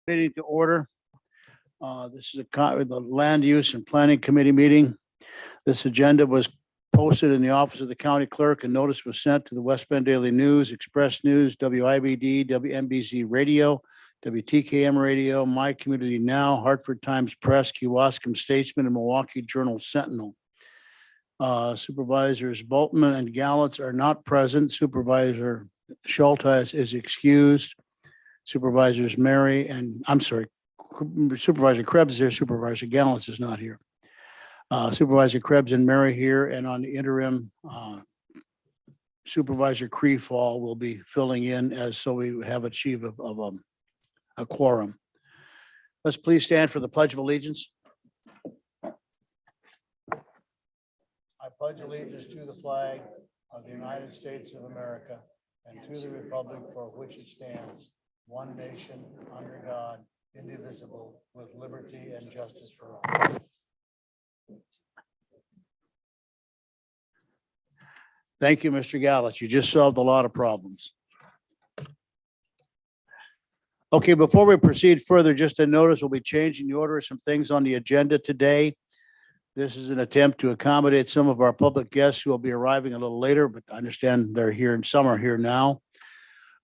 Meeting to order. This is the Land Use and Planning Committee meeting. This agenda was posted in the office of the county clerk and notice was sent to the West Bend Daily News, Express News, WIBD, WMBZ Radio, WTKM Radio, My Community Now, Hartford Times Press, Kewaskum Statesman, and Milwaukee Journal Sentinel. Supervisors Boltman and Gallitz are not present. Supervisor Schultes is excused. Supervisors Supervisor Krebs is here. Supervisor Gallitz is not here. Supervisor Krebs and Mary here, and on the interim, Supervisor Creefall will be filling in so we have achieved a quorum. Let's please stand for the Pledge of Allegiance. I pledge allegiance to the flag of the United States of America and to the republic for which it stands, one nation, under God, indivisible, with liberty and justice for all. Thank you, Mr. Gallitz. You just solved a lot of problems. Okay, before we proceed further, just a notice, we'll be changing the order of some things on the agenda today. This is an attempt to accommodate some of our public guests who will be arriving a little later, but I understand they're here and some are here now.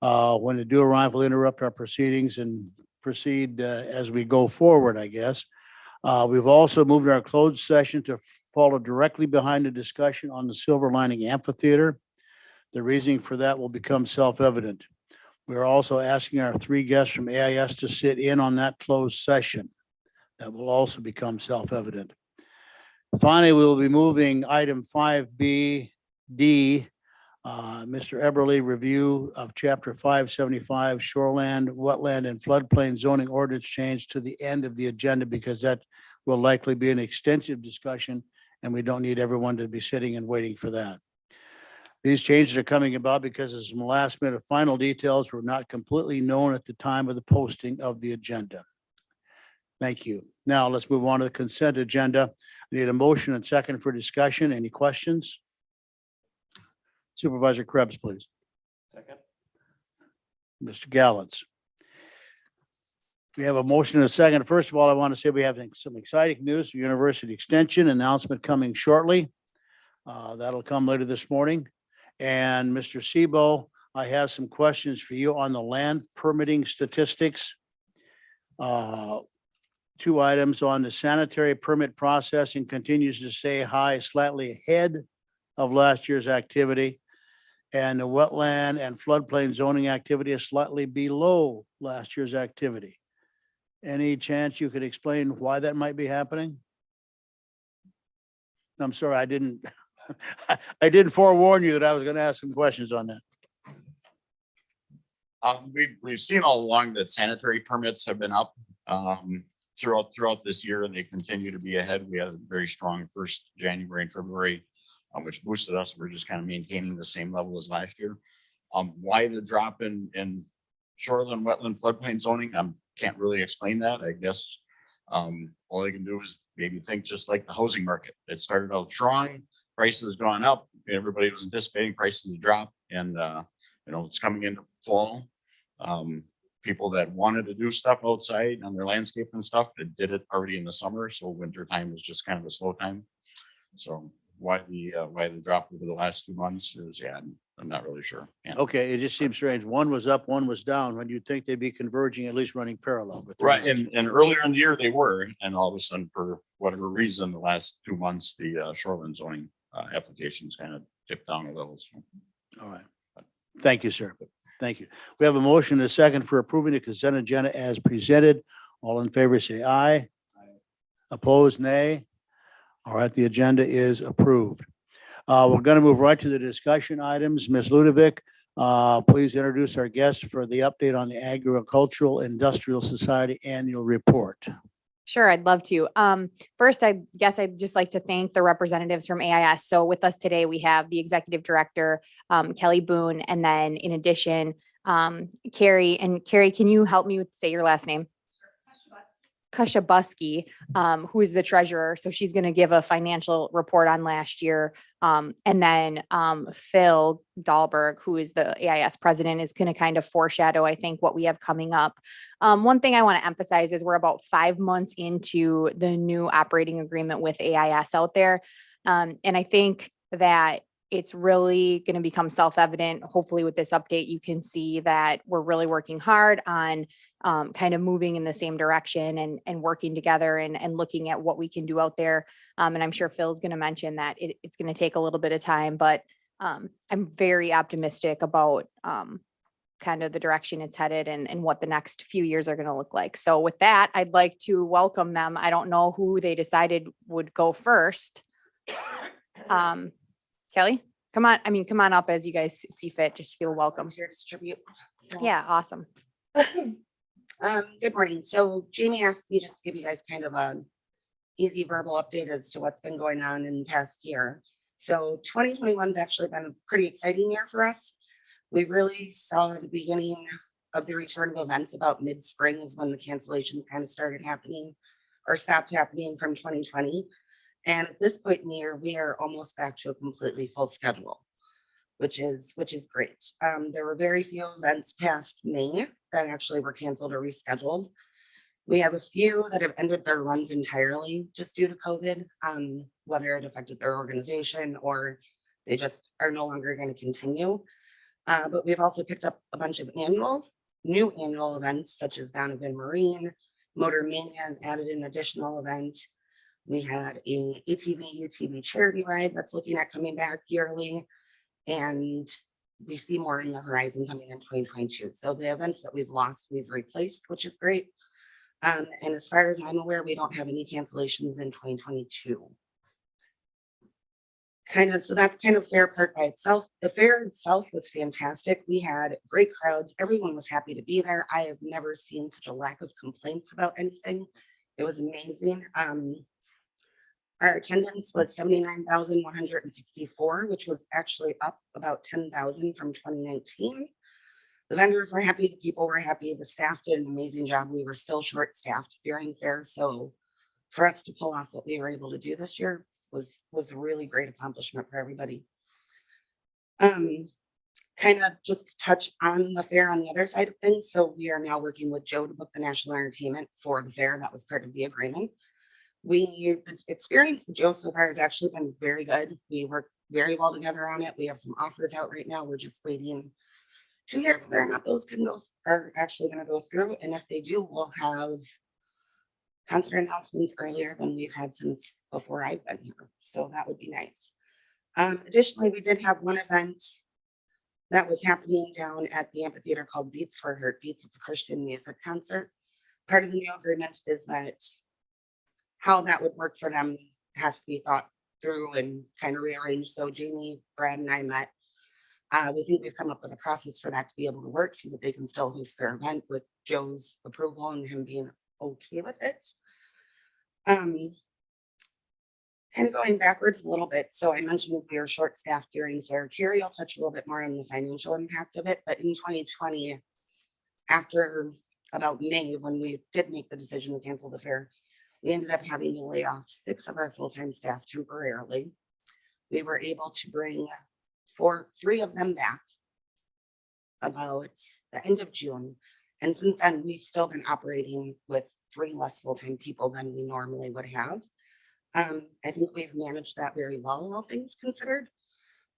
When they do arrive, we'll interrupt our proceedings and proceed as we go forward, I guess. We've also moved our closed session to follow directly behind the discussion on the Silver Lining Amphitheater. The reasoning for that will become self-evident. We're also asking our three guests from AIS to sit in on that closed session. That will also become self-evident. Finally, we will be moving item 5B, D, Mr. Eberly review of Chapter 575 Shoreland, Wetland, and Floodplain Zoning Ordinance change to the end of the agenda because that will likely be an extensive discussion and we don't need everyone to be sitting and waiting for that. These changes are coming about because some last minute final details were not completely known at the time of the posting of the agenda. Thank you. Now let's move on to the consent agenda. I need a motion and second for discussion. Any questions? Supervisor Krebs, please. Second. Mr. Gallitz. We have a motion and a second. First of all, I want to say we have some exciting news for University Extension announcement coming shortly. That'll come later this morning. And Mr. Sebo, I have some questions for you on the land permitting statistics. Two items on the sanitary permit processing continues to stay high, slightly ahead of last year's activity. And the wetland and floodplain zoning activity is slightly below last year's activity. Any chance you could explain why that might be happening? I'm sorry, I didn't forewarn you that I was going to ask some questions on that. We've seen all along that sanitary permits have been up throughout this year, and they continue to be ahead. We had a very strong first January and February, which boosted us. We're just kind of maintaining the same level as last year. Why the drop in shoreline, wetland, floodplain zoning? Can't really explain that. I guess all I can do is maybe think just like the housing market. It started out strong, prices gone up. Everybody was anticipating prices to drop, and it's coming into fall. People that wanted to do stuff outside on their landscape and stuff, that did it already in the summer. So winter time was just kind of a slow time. So why the drop over the last 2 months is, I'm not really sure. Yeah. Okay, it just seems strange. One was up, one was down, when you'd think they'd be converging, at least running parallel. But Right, and earlier in the year they were, and all of a sudden, for whatever reason, the last 2 months, the shoreline zoning applications kind of dipped down a little. So. All right. Thank you, sir. Thank you. We have a motion and a second for approving the consent agenda as presented. All in favor, say aye. Aye. Opposed, nay. All right, the agenda is approved. We're going to move right to the discussion items. Ms. Ludovic, please introduce our guests for the update on the Agricultural Industrial Society annual report. Sure, I'd love to. First, I guess I'd just like to thank the representatives from AIS. So with us today, we have the executive director, Kelly Boone, and then in addition, Carrie. And Carrie, can you help me say your last name? Kashabusky, who is the treasurer. So she's going to give a financial report on last year, And then Phil Dahlberg, who is the AIS president, is going to kind of foreshadow, I think, what we have coming up. One thing I want to emphasize is we're about 5 months into the new operating agreement with AIS out there. And I think that it's really going to become self-evident. Hopefully with this update, you can see that we're really working hard on kind of moving in the same direction and working together and looking at what we can do out there. And I'm sure Phil's going to mention that it's going to take a little bit of time, but I'm very optimistic about kind of the direction it's headed and what the next few years are going to look like. So with that, I'd like to welcome them. I don't know who they decided would go first. Kelly, come on up as you guys see fit. Just feel welcome. Here to distribute. So, Yeah, awesome. Good morning. So Jamie asked me just to give you guys kind of an easy verbal update as to what's been going on in the past year. So 2021 has actually been a pretty exciting year for us. We really saw the beginning of the return of events about mid-spring is when the cancellations kind of started happening or stopped happening from 2020. And at this point in the year, we are almost back to a completely full schedule, which is great. There were very few events past May that actually were canceled or rescheduled. We have a few that have ended their runs entirely just due to COVID, whether it affected their organization or they just are no longer going to continue. But we've also picked up a bunch of new annual events such as Donovan Marine, Motor Mania has added an additional event. We had a ATV UTV charity ride that's looking at coming back yearly, and we see more in the horizon coming in 2022. So the events that we've lost, we've replaced, which is great. And as far as I'm aware, we don't have any cancellations in 2022. So that's kind of Fair Park by itself. The fair itself was fantastic. We had great crowds. Everyone was happy to be there. I have never seen such a lack of complaints about anything. It was amazing. Our attendance was 79,164, which was actually up about 10,000 from 2019. The vendors were happy, the people were happy, the staff did an amazing job. We were still short-staffed during fair, so for us to pull off what we were able to do this year was a really great accomplishment for everybody. Kind of just to touch on the fair on the other side of things. So we are now working with Joe to book the national entertainment for the fair. That was part of the agreement. The experience with Joe so far has actually been very good. We work very well together on it. We have some offers out right now. We're just waiting to hear whether or not those are actually going to go through. And if they do, we'll have concert announcements earlier than we've had since before I've been here. So that would be nice. Additionally, we did have one event that was happening down at the Amphitheater called Beats for Heart Beats. It's a Christian music concert. Part of the new agreement is that how that would work for them has to be thought through and kind of rearranged. So Jamie, Brad, and I met. We think we've come up with a process for that to be able to work so that they can still host their event with Joe's approval and him being okay with it. Kind of going backwards a little bit. So I mentioned we were short-staffed during fair. Carrie, I'll touch a little bit more on the financial impact of it. But in 2020, after about May, when we did make the decision to cancel the fair, we ended up having to lay off 6 of our full-time staff temporarily. We were able to bring 3 of them back about the end of June. And since then, we've still been operating with 3 less full-time people than we normally would have. I think we've managed that very well, all things considered.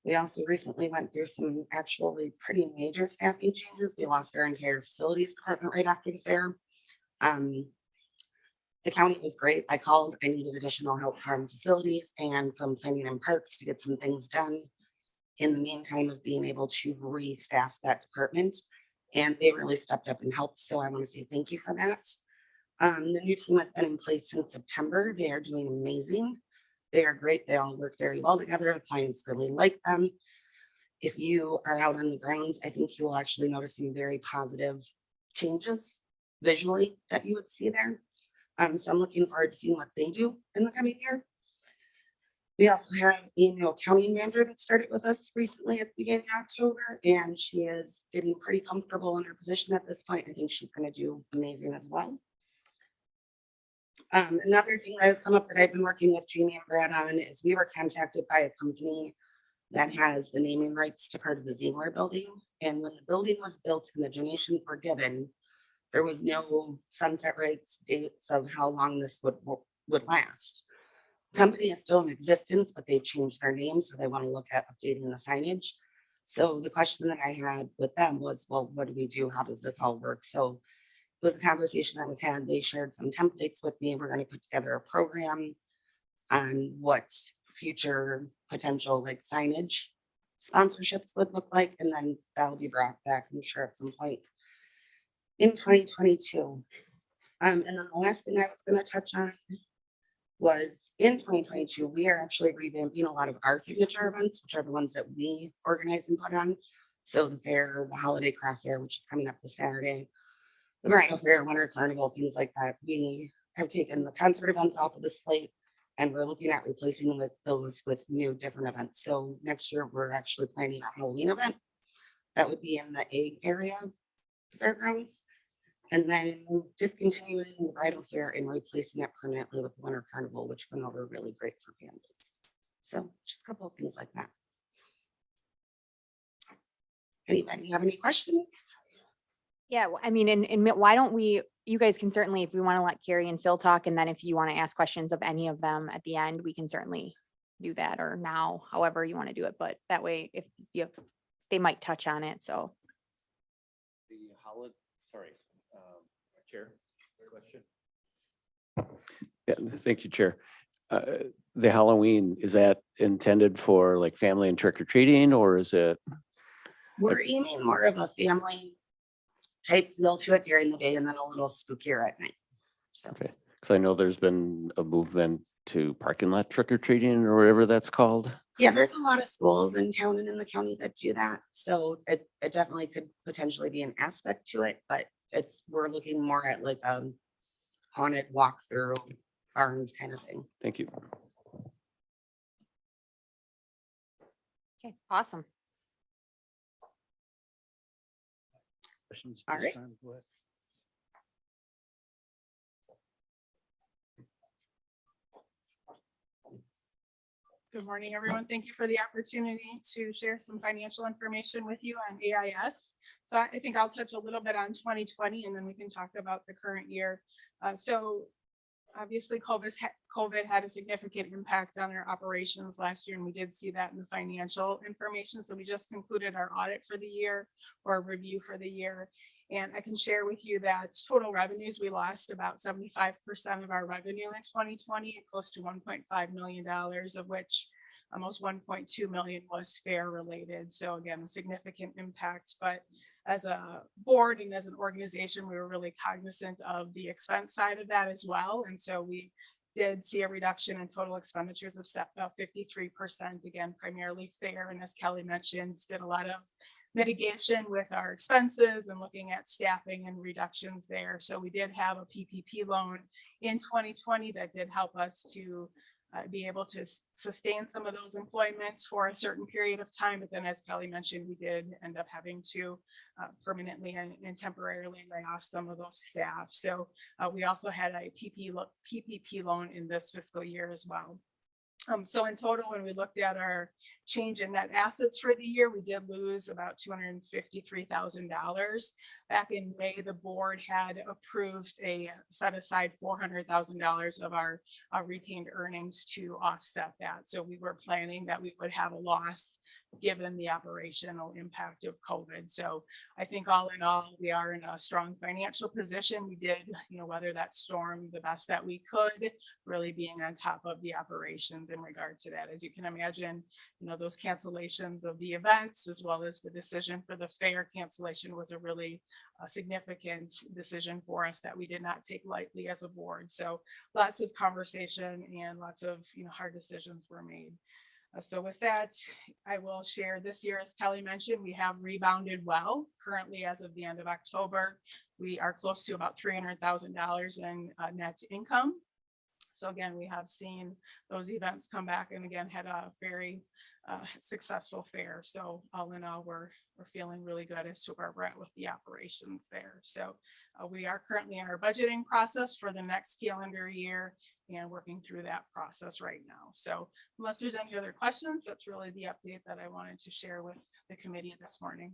We also recently went through some actually pretty major staffing changes. We lost our entire facilities department right after the fair. The county was great. I called, I needed additional help from facilities and from planning and parks to get some things done in the meantime of being able to restaff that department. And they really stepped up and helped. So I want to say thank you for that. The new team has been in place since September. They are doing amazing. They are great. They all work very well together. The clients really like them. If you are out on the grounds, I think you will actually notice some very positive changes visually that you would see there. So I'm looking forward to seeing what they do in the coming year. We also have a new accounting manager that started with us recently at the beginning of October, and she is getting pretty comfortable in her position at this point. I think she's going to do amazing as well. Another thing that has come up that I've been working with Jamie and Brad on is we were contacted by a company that has the naming rights to part of the Ziegler building. And when the building was built and the donations were given, there was no sunset rights dates of how long this would last. The company is still in existence, but they've changed their name, so they want to look at updating the signage. So the question that I had with them was, well, what do we do? How does this all work? So it was a conversation that was had. They shared some templates with me. We're going to put together a program on what future potential like signage sponsorships would look like, and then that'll be brought back, I'm sure, at some point in 2022. And then the last thing I was going to touch on was in 2022, we are actually revamping a lot of our signature events, which are the ones that we organize and put on. So the fair, the holiday craft fair, which is coming up this Saturday, the bridal fair, winter carnival, things like that. We have taken the concert events off of the slate, and we're looking at replacing with those with new different events. So next year, we're actually planning a Halloween event that would be in the egg area of the fairgrounds. And then discontinuing the bridal fair and replacing it permanently with the winter carnival, which went over really great for families. So just a couple of things like that. Anybody have any questions? Yeah, I mean, and why don't we, you guys can certainly, if we want to let Carrie and Phil talk, and then if you want to ask questions of any of them at the end, we can certainly do that, or now, however you want to do it. But that way, if you have, they might touch on it, so. The holiday, sorry, Chair, question? Yeah, thank you, Chair. The Halloween, is that intended for like family and trick or treating, or is it? We're aiming more of a family type feel to it during the day and then a little spookier at night. So, Okay, because I know there's been a movement to parking lot trick or treating or whatever that's called. yeah, there's a lot of schools in town and in the county that do that. So it definitely could potentially be an aspect to it, but we're looking more at like a haunted walkthrough barns kind of thing. Thank you. Okay, awesome. Questions? All this right. time? Go ahead. Good morning, everyone. Thank you for the opportunity to share some financial information with you on AIS. So I think I'll touch a little bit on 2020 and then we can talk about the current year. So obviously COVID had a significant impact on our operations last year, and we did see that in the financial information. So we just concluded our audit for the year, or review for the year. And I can share with you that total revenues, we lost about 75% of our revenue in 2020, close to $1.5 million, of which almost 1.2 million was fair related. So again, a significant impact, but as a board and as an organization, we were really cognizant of the expense side of that as well. And so we did see a reduction in total expenditures of about 53%, again, primarily fair. And as Kelly mentioned, did a lot of mitigation with our expenses and looking at staffing and reductions there. So we did have a PPP loan in 2020 that did help us to be able to sustain some of those employments for a certain period of time. But then, as Kelly mentioned, we did end up having to permanently and temporarily lay off some of those staff. So we also had a PPP loan in this fiscal year as well. So in total, when we looked at our change in net assets for the year, we did lose about $253,000. Back in May, the board had approved a set aside $400,000 of our retained earnings to offset that. So we were planning that we would have a loss given the operational impact of COVID. So I think all in all, we are in a strong financial position. We did, weather that storm the best that we could, really being on top of the operations in regard to that. As you can imagine, those cancellations of the events, as well as the decision for the fair cancellation, was a really significant decision for us that we did not take lightly as a board. So lots of conversation and lots of hard decisions were made. So with that, I will share this year, as Kelly mentioned, we have rebounded well. Currently, as of the end of October, we are close to about $300,000 in net income. So again, we have seen those events come back and again had a very successful fair. So all in all, we're feeling really good as to where we're at with the operations there. So we are currently in our budgeting process for the next calendar year and working through that process right now. So unless there's any other questions, that's really the update that I wanted to share with the committee this morning.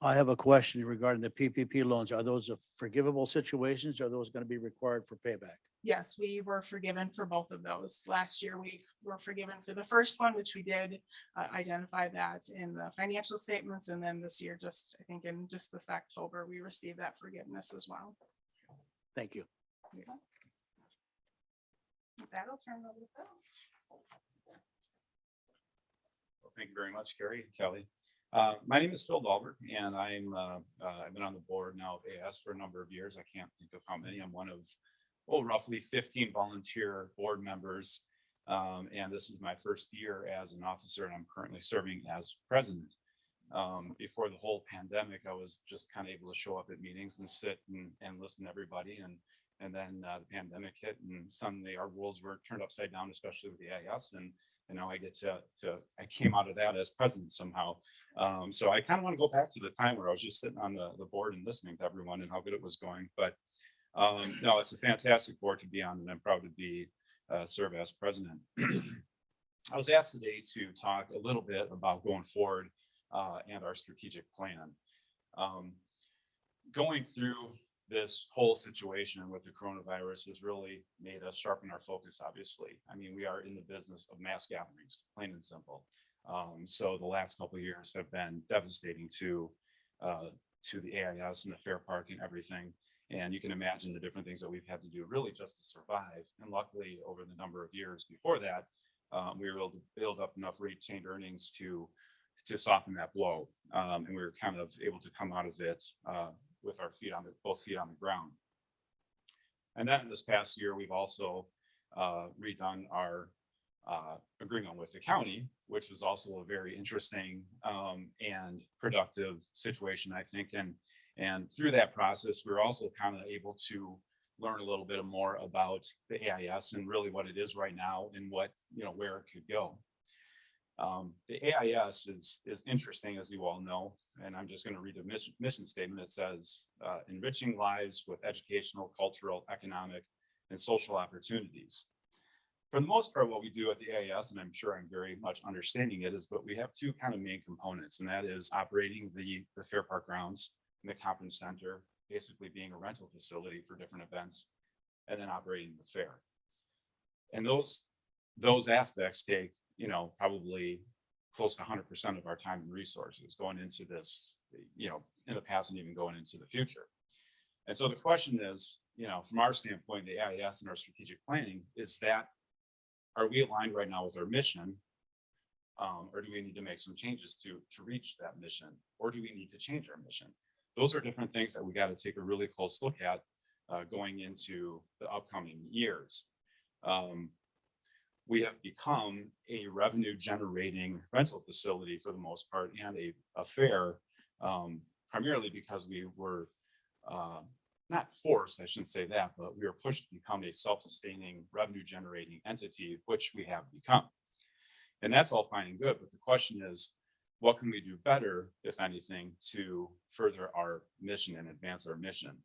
I have a question regarding the PPP loans. Are those forgivable situations? Are those going to be required for payback? Yes, we were forgiven for both of those. Last year, we were forgiven for the first one, which we did identify that in the financial statements. And then this year, just I think in just this October, we received that forgiveness as well. Thank you. Yeah. With that, I'll turn it over to Phil. Well, thank you very much, Carrie and Kelly. My name is Phil Dalbert, and I've been on the board now of AS for a number of years. I can't think of how many. I'm one of roughly 15 volunteer board members, and this is my first year as an officer, and I'm currently serving as president. Before the whole pandemic, I was just kind of able to show up at meetings and sit and listen to everybody, and then the pandemic hit, and suddenly our worlds were turned upside down, especially with the AIS, and now I get to I came out of that as president somehow. So I kind of want to go back to the time where I was just sitting on the board and listening to everyone and how good it was going. But no, it's a fantastic board to be on, and I'm proud to be serve as president. I was asked today to talk a little bit about going forward and our strategic plan. Going through this whole situation with the coronavirus has really made us sharpen our focus, obviously. I mean, we are in the business of mass gatherings, plain and simple. So the last couple of years have been devastating to the AIS and the fair park and everything. And you can imagine the different things that we've had to do really just to survive. And luckily, over the number of years before that, we were able to build up enough retained earnings to soften that blow. And we were kind of able to come out of it with our both feet on the ground. And then this past year, we've also redone our agreement with the county, which was also a very interesting and productive situation, I think. And through that process, we're also kind of able to learn a little bit more about the AIS and really what it is right now and what, where it could go. The AIS is interesting, as you all know, and I'm just going to read the mission statement. It says, enriching lives with educational, cultural, economic, and social opportunities. For the most part, what we do at the AIS, and I'm sure I'm very much understanding it, is but we have two kind of main components, and that is operating the fair park grounds and the conference center, basically being a rental facility for different events, and then operating the fair. And those aspects take, probably close to 100% of our time and resources going into this, in the past and even going into the future. And so the question is, from our standpoint, the AIS and our strategic planning is that, are we aligned right now with our mission? Or do we need to make some changes to reach that mission? Or do we need to change our mission? Those are different things that we got to take a really close look at going into the upcoming years. We have become a revenue generating rental facility for the most part, and a fair, primarily because we were not forced, I shouldn't say that, but we were pushed to become a self-sustaining revenue generating entity, which we have become. And that's all fine and good, but the question is, what can we do better, if anything, to further our mission and advance our mission?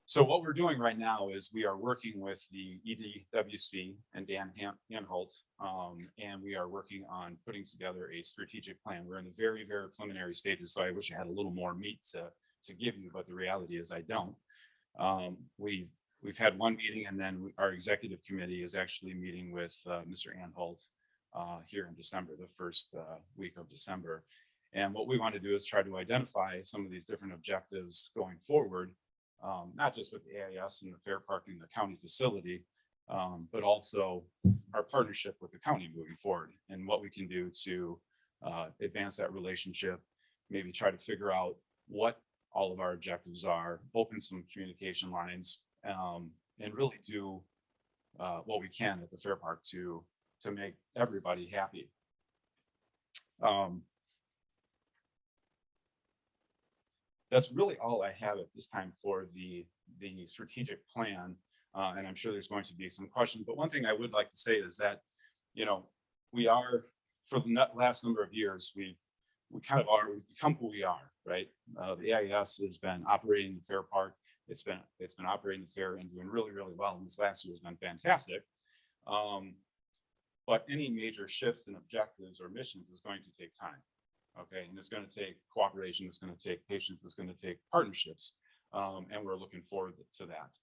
So what we're doing right now is we are working with the EDWC and Dan Hanholt, and we are working on putting together a strategic plan. We're in the very, very preliminary stages, so I wish I had a little more meat to give you, but the reality is I don't. We've had one meeting, and then our executive committee is actually meeting with Mr. Anholt here in December, the first week of December. And what we want to do is try to identify some of these different objectives going forward, not just with the AIS and the fair park and the county facility, but also our partnership with the county moving forward and what we can do to advance that relationship, maybe try to figure out what all of our objectives are, open some communication lines, and really do what we can at the fair park to make everybody happy. that's really all I have at this time for the strategic plan. And I'm sure there's going to be some questions, but one thing I would like to say is that, you know, we are, for the last number of years, we've become who we are, right? The AIS has been operating the fair park. It's been operating the fair and doing really, really well. And this last year has been fantastic. But any major shifts in objectives or missions is going to take time. Okay, and it's going to take cooperation, it's going to take patience, it's going to take partnerships. And we're looking forward to that.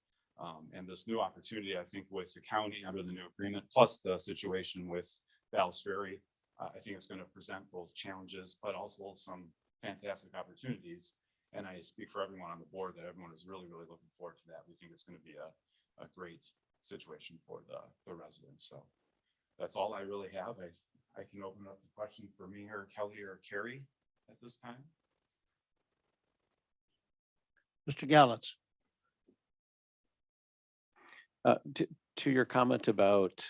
And this new opportunity, I think, with the county under the new agreement, plus the situation with Dallas Ferry, I think it's going to present both challenges, but also some fantastic opportunities. And I speak for everyone on the board that everyone is really, really looking forward to that. We think it's going to be a great situation for the residents. So that's all I really have. I can open up the question for me or Kelly or Carrie at this time. Mr. Gallantz. To your comment about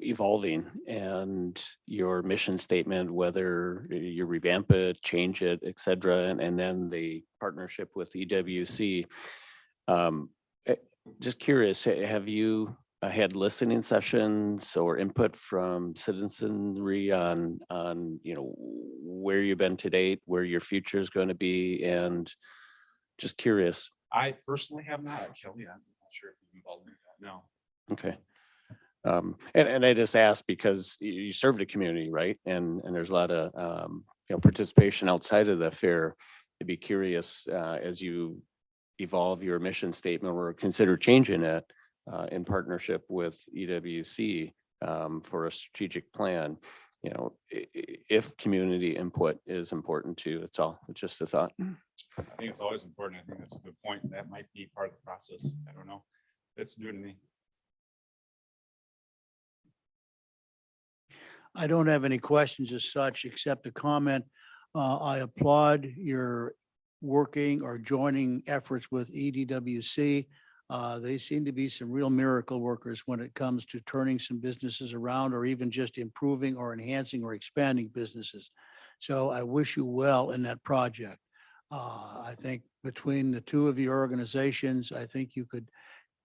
evolving and your mission statement, whether you revamp it, change it, et cetera, and then the partnership with EWC. Just curious, have you had listening sessions or input from citizenry on where you've been to date, where your future is going to be, and just curious. I personally have not, Kelly. I'm not sure if you've involved in that. No. Okay. And I just asked because you serve the community, right? And there's a lot of participation outside of the fair. I'd be curious as you evolve your mission statement or consider changing it in partnership with EWC for a strategic plan. If community input is important too. It's just a thought. I think it's always important. I think that's a good point. That might be part of the process. I don't know. It's new to me. I don't have any questions as such, except a comment. I applaud your working or joining efforts with EDWC. They seem to be some real miracle workers when it comes to turning some businesses around or even just improving or enhancing or expanding businesses. So I wish you well in that project. I think between the two of your organizations, I think you could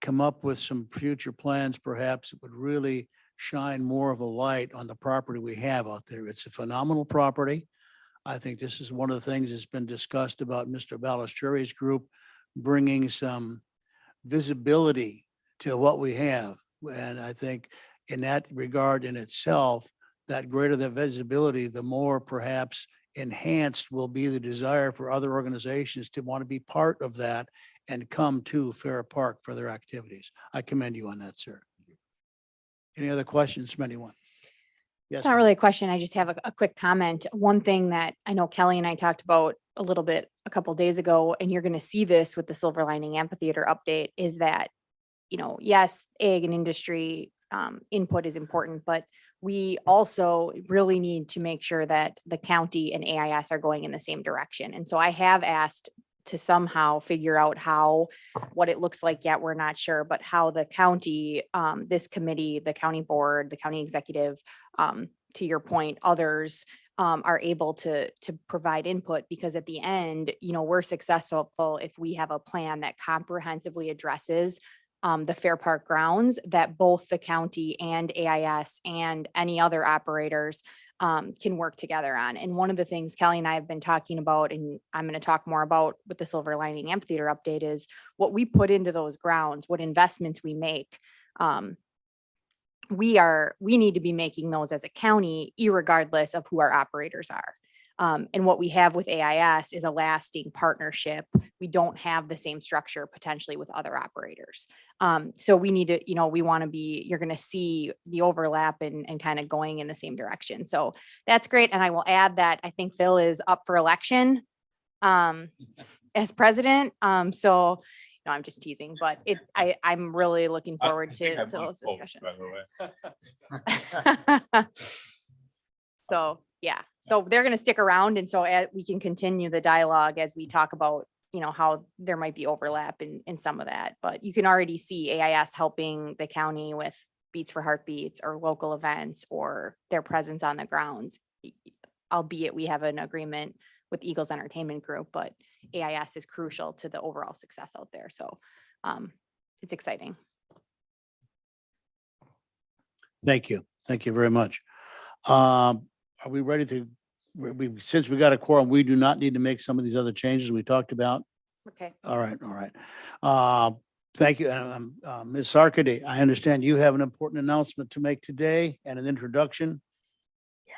come up with some future plans, perhaps it would really shine more of a light on the property we have out there. It's a phenomenal property. I think this is one of the things that's been discussed about Mr. Balistrieri's group, bringing some visibility to what we have. And I think in that regard in itself, that greater the visibility, the more perhaps enhanced will be the desire for other organizations to want to be part of that and come to Fair Park for their activities. I commend you on that, sir. Any other questions from anyone? Yes. It's not really a question. I just have a quick comment. One thing that I know Kelly and I talked about a little bit a couple days ago, and you're going to see this with the Silver Lining Amphitheater update, is that, yes, ag and industry input is important, but we also really need to make sure that the county and AIS are going in the same direction. And so I have asked to somehow figure out what it looks like yet. We're not sure, but how the county, this committee, the county board, the county executive, to your point, others are able to provide input, because at the end, we're successful if we have a plan that comprehensively addresses the Fair Park grounds, that both the county and AIS and any other operators can work together on. And one of the things Kelly and I have been talking about, and I'm going to talk more about with the Silver Lining Amphitheater update, is what we put into those grounds, what investments we make. We need to be making those as a county, irregardless of who our operators are. And what we have with AIS is a lasting partnership. We don't have the same structure potentially with other operators. So we need to, you're going to see the overlap and kind of going in the same direction. So that's great. And I will add that I think Phil is up for election as president. So no, I'm just teasing, but I'm really looking forward to those discussions. So, yeah, so they're going to stick around. And so we can continue the dialogue as we talk about, how there might be overlap in some of that, but you can already see AIS helping the county with Beats for Heartbeats or local events or their presence on the grounds, albeit we have an agreement with Eagles Entertainment Group, but AIS is crucial to the overall success out there. So it's exciting. Thank you. Thank you very much. Are we ready to, since we got a quorum, we do not need to make some of these other changes we talked about? Okay. All right, all right. Thank you. Ms. Sarkady, I understand you have an important announcement to make today and an introduction. Yes.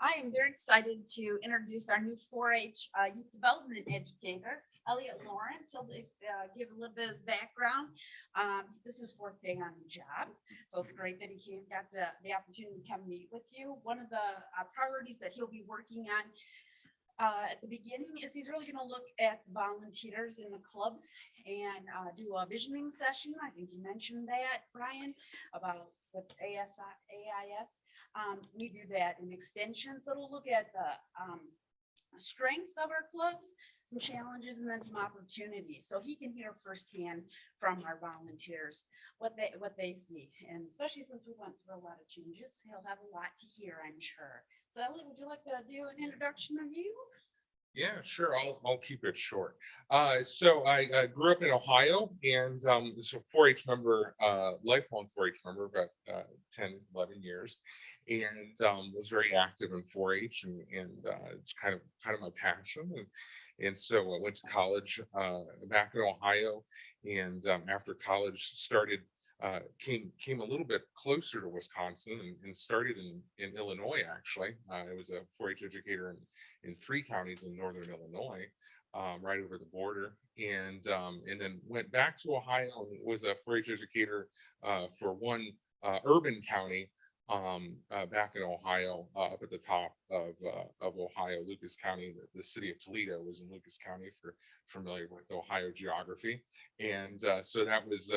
I am very excited to introduce our new 4-H youth development educator, Elliott Lawrence. He'll give a little bit of his background. This is his fourth day on the job, so it's great that he got the opportunity to come meet with you. One of the priorities that he'll be working on at the beginning is he's really going to look at volunteers in the clubs and do a visioning session. I think you mentioned that, Brian, about with AIS. We do that in extension, so it'll look at the strengths of our clubs, some challenges, and then some opportunities, so he can hear firsthand from our volunteers what they see. And especially since we went through a lot of changes, he'll have a lot to hear, I'm sure. So Elliott, would you like to do an introduction of you? Yeah, sure. I'll keep it short. So I grew up in Ohio and was a 4-H member, lifelong 4-H member, about 10, 11 years, and was very active in 4-H, and it's kind of my passion. And so I went to college back in Ohio, and after college came a little bit closer to Wisconsin and started in Illinois. Actually, I was a 4-H educator in 3 counties in northern Illinois, right over the border, and then went back to Ohio and was a 4-H educator for one urban county back in Ohio, up at the top of Ohio, Lucas County. The city of Toledo was in Lucas County, for familiar with Ohio geography, and so that was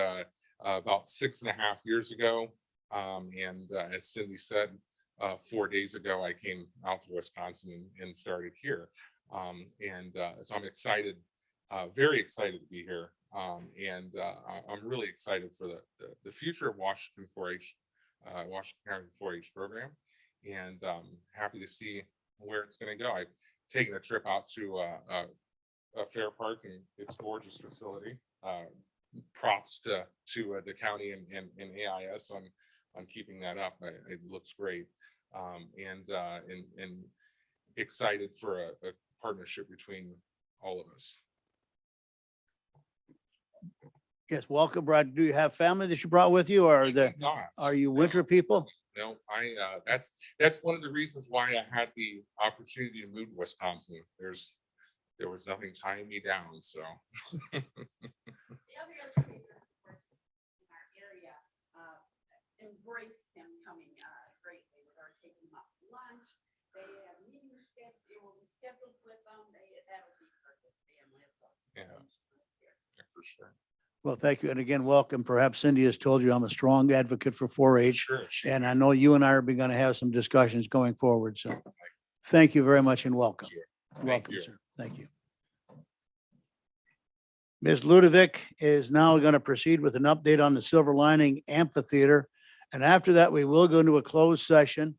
about 6.5 years ago. And as Cindy said, 4 days ago, I came out to Wisconsin and started here. So I'm excited, very excited to be here. And I'm really excited for the future of Washington 4-H, Washington County 4-H program, and happy to see where it's going to go. I've taken a trip out to a Fair Park, and it's a gorgeous facility. Props to the county and AIS on keeping that up. It looks great, and excited for a partnership between all of us. Yes, welcome, Brad. Do you have family that you brought with you, or are you winter people? No, that's one of the reasons why I had the opportunity to move to Wisconsin. There was nothing tying me down, so. The other educator in our area embraced him coming greatly. We're going to take him out to lunch. They have meetings scheduled. It will be scheduled with them. That'll be for his family. Yeah, for sure. Well, thank you. And again, welcome. Perhaps Cindy has told you I'm a strong advocate for 4-H. Sure. And I know you and I are going to have some discussions going forward. So thank you very much and welcome. Sure. Welcome, you. sir. Thank you. Ms. Ludovic is now going to proceed with an update on the Silver Lining Amphitheater. And after that, we will go into a closed session.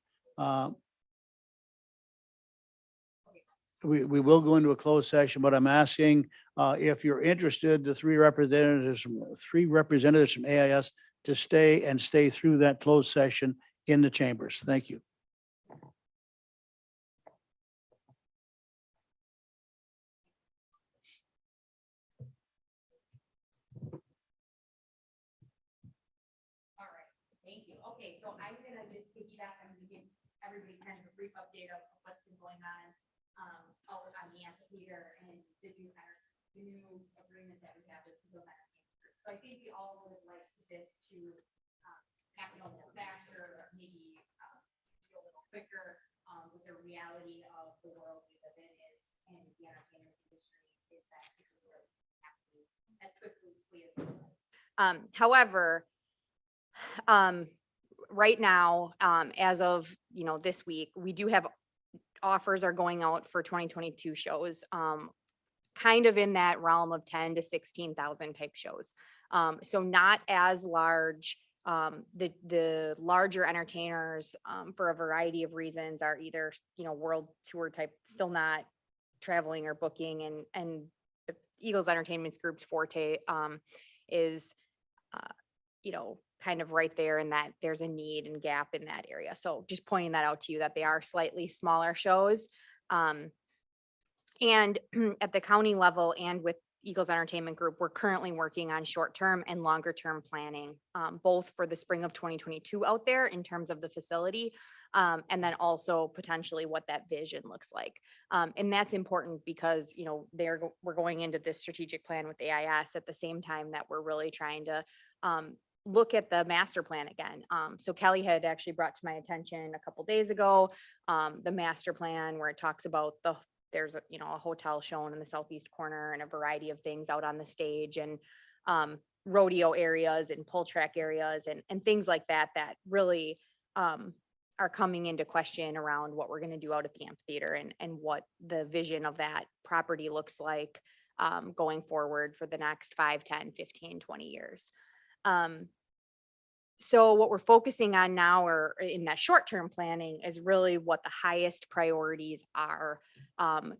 We will go into a closed session, but I'm asking if you're interested, the three representatives from AIS to stay through that closed session in the chambers. Thank you. All right, thank you. Okay, so I'm gonna just piggyback. I'm gonna give everybody kind of a brief update of what's been going on on the amphitheater and the new agreement that we have with the Amphitheater. So I think we all would like this to happen a little faster, or maybe be a little quicker with the reality of the world we live in is, and the entertainment industry is that people really have to move as quickly as possible. However, right now, as of, this week, we do have offers are going out for 2022 shows, kind of in that realm of 10 to 16,000 type shows. So not as large The larger entertainers, for a variety of reasons are either, world tour type, still not traveling or booking, and the Eagles Entertainment Group's forte, is, kind of right there in that there's a need and gap in that area. So just pointing that out to you that they are slightly smaller shows. And at the county level and with Eagles Entertainment Group, we're currently working on short-term and longer-term planning, both for the spring of 2022 out there in terms of the facility, and then also potentially what that vision looks like. And that's important because, we're going into this strategic plan with AIS at the same time that we're really trying to look at the master plan again. So Kelly had actually brought to my attention a couple days ago, the master plan where it talks about there's a hotel shown in the southeast corner and a variety of things out on the stage, and rodeo areas and pull track areas and things like that really are coming into question around what we're going to do out at the amphitheater and what the vision of that property looks like going forward for the next 5, 10, 15, 20 years. So what we're focusing on now, or in that short-term planning, is really what the highest priorities are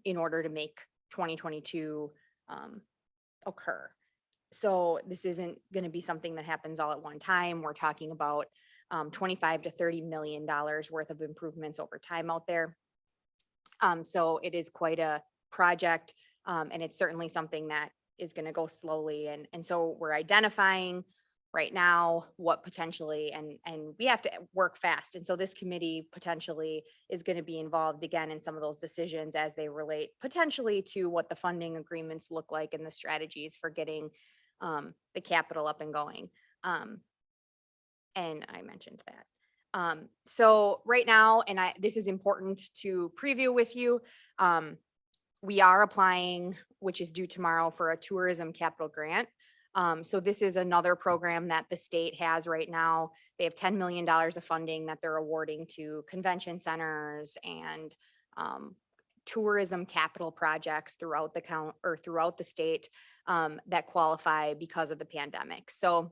in order to make 2022 occur. So this isn't going to be something that happens all at one time. We're talking about $25 to $30 million worth of improvements over time out there. So it is quite a project, and it's certainly something that is going to go slowly. And so we're identifying right now what potentially, and we have to work fast. And so this committee potentially is going to be involved again in some of those decisions as they relate potentially to what the funding agreements look like and the strategies for getting the capital up and going. And I mentioned that. So right now, and this is important to preview with you, we are applying, which is due tomorrow, for a tourism capital grant. So this is another program that the state has right now. They have $10 million of funding that they're awarding to convention centers and tourism capital projects throughout the county or throughout the state that qualify because of the pandemic. So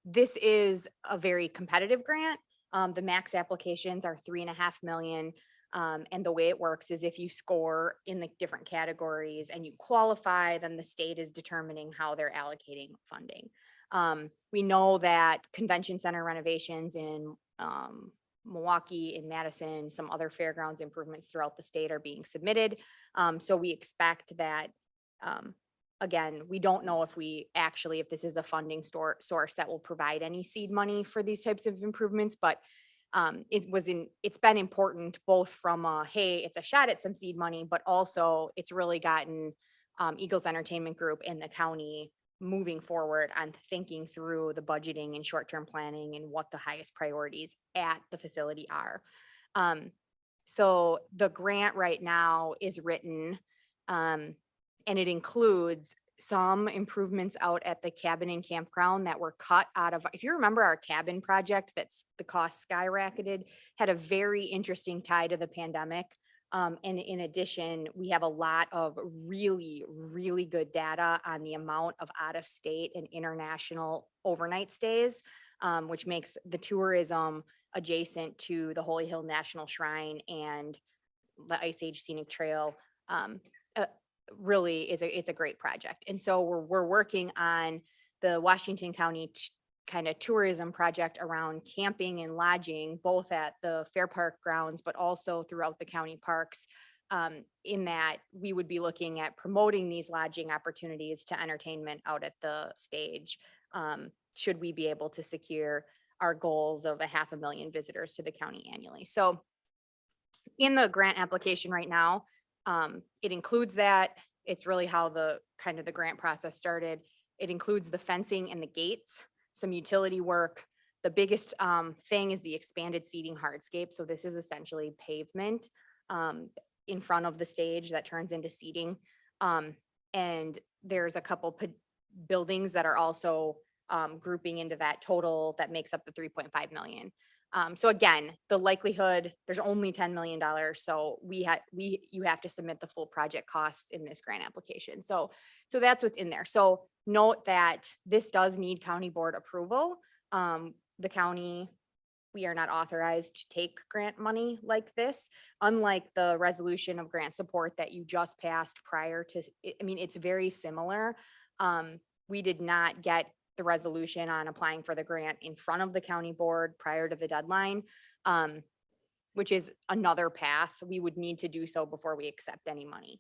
this is a very competitive grant. The max applications are $3.5 million. And the way it works is if you score in the different categories and you qualify, then the state is determining how they're allocating funding. We know that convention center renovations in Milwaukee, in Madison, some other fairgrounds improvements throughout the state are being submitted. So we expect that, again, we don't know if this is a funding source that will provide any seed money for these types of improvements, but it's been important both from hey, it's a shot at some seed money, but also it's really gotten Eagles Entertainment Group and the county moving forward on thinking through the budgeting and short-term planning and what the highest priorities at the facility are. So the grant right now is written, and it includes some improvements out at the cabin and campground that were cut out of, if you remember our cabin project, that's the cost skyrocketed, had a very interesting tie to the pandemic. And in addition, we have a lot of really, really good data on the amount of out-of-state and international overnight stays, which makes the tourism adjacent to the Holy Hill National Shrine and the Ice Age Scenic Trail really it's a great project. And so we're working on the Washington County kind of tourism project around camping and lodging, both at the Fair Park grounds, but also throughout the county parks, in that we would be looking at promoting these lodging opportunities to entertainment out at the stage, should we be able to secure our goals of 500,000 visitors to the county annually. So in the grant application right now, it includes that. It's really how the grant process started. It includes the fencing and the gates, some utility work. The biggest thing is the expanded seating hardscape. So this is essentially pavement in front of the stage that turns into seating. And there's a couple buildings that are also grouping into that total that makes up the 3.5 million. So again, the likelihood, there's only $10 million. So you have to submit the full project costs in this grant application. So that's what's in there. So note that this does need county board approval. The county, we are not authorized to take grant money like this, unlike the resolution of grant support that you just passed prior to, I mean, it's very similar. We did not get the resolution on applying for the grant in front of the county board prior to the deadline, which is another path. We would need to do so before we accept any money.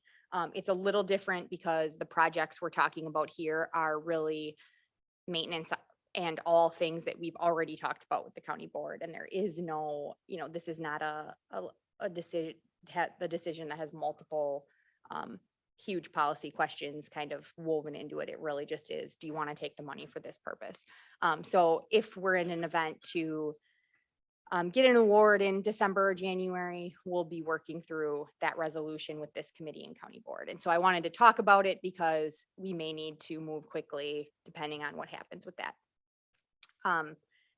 It's a little different because the projects we're talking about here are really maintenance and all things that we've already talked about with the county board. And there is no, this is not a decision, the decision that has multiple huge policy questions kind of woven into it. It really just is, do you want to take the money for this purpose? So if we're in an event to get an award in December or January, we'll be working through that resolution with this committee and county board. And so I wanted to talk about it because we may need to move quickly depending on what happens with that.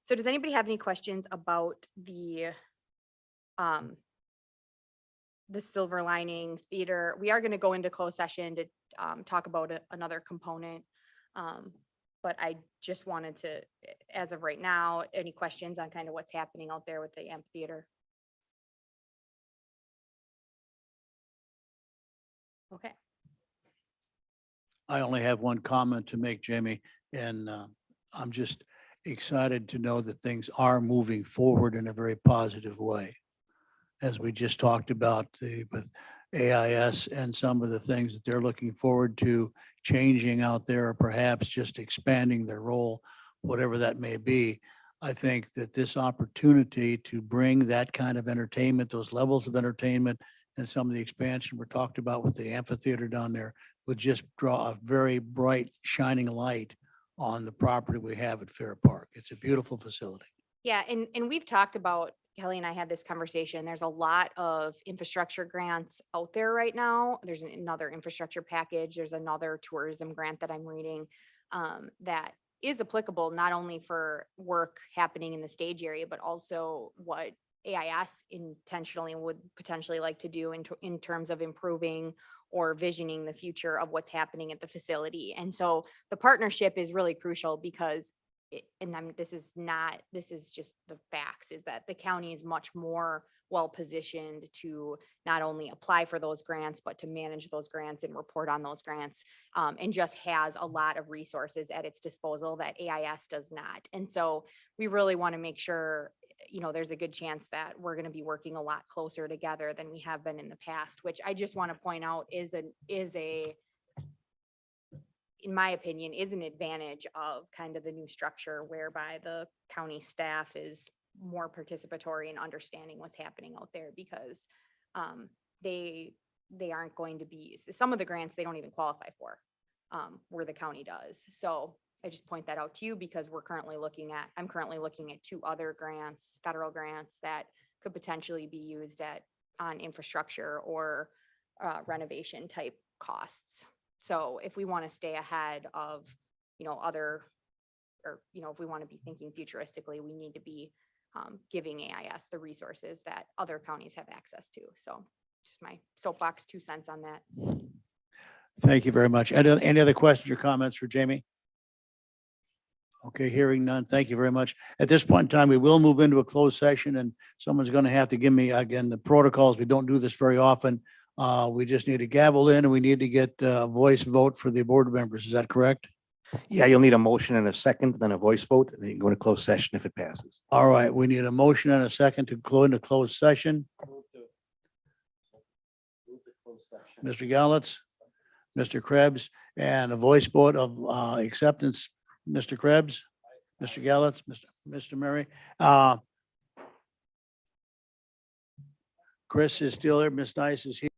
So does anybody have any questions about the Silver Lining Theater? We are going to go into closed session to talk about another component. But I just wanted to, as of right now, any questions on kind of what's happening out there with the amphitheater? Okay. I only have one comment to make, Jamie, and I'm just excited to know that things are moving forward in a very positive way. As we just talked about with AIS and some of the things that they're looking forward to changing out there, or perhaps just expanding their role, whatever that may be. I think that this opportunity to bring that kind of entertainment, those levels of entertainment, and some of the expansion we're talked about with the amphitheater down there would just draw a very bright, shining light on the property we have at Fair Park. It's a beautiful facility. Yeah, and we've talked about, Kelly and I had this conversation. There's a lot of infrastructure grants out there right now. There's another infrastructure package. There's another tourism grant that I'm reading that is applicable not only for work happening in the stage area, but also what AIS intentionally would potentially like to do in terms of improving or visioning the future of what's happening at the facility. And so the partnership is really crucial because this is just the facts, is that the county is much more well-positioned to not only apply for those grants, but to manage those grants and report on those grants, and just has a lot of resources at its disposal that AIS does not. And so we really want to make sure, there's a good chance that we're going to be working a lot closer together than we have been in the past, which I just want to point out is in my opinion, is an advantage of kind of the new structure whereby the county staff is more participatory in understanding what's happening out there, because they aren't going to be, some of the grants they don't even qualify for, where the county does. So I just point that out to you because I'm currently looking at 2 other grants, federal grants, that could potentially be used on infrastructure or renovation type costs. So if we want to stay ahead of, if we want to be thinking futuristically, we need to be giving AIS the resources that other counties have access to. So just my soapbox 2 cents on that. Thank you very much. Any other questions or comments for Jamie? Okay, hearing none. Thank you very much. At this point in time, we will move into a closed session, and someone's going to have to give me, again, the protocols. We don't do this very often. We just need a gavel in, and we need to get a voice vote for the board members. Is that correct? Yeah, you'll need a motion and a second, then a voice vote, and then you can go into closed session if it passes. All right, we need a motion and a second to go into closed session. Mr. Gallitz, Mr. Krebs, and a voice vote of acceptance. Mr. Krebs, Mr. Gallitz, Mr. Murray. Chris is still here. Ms. Nice is here.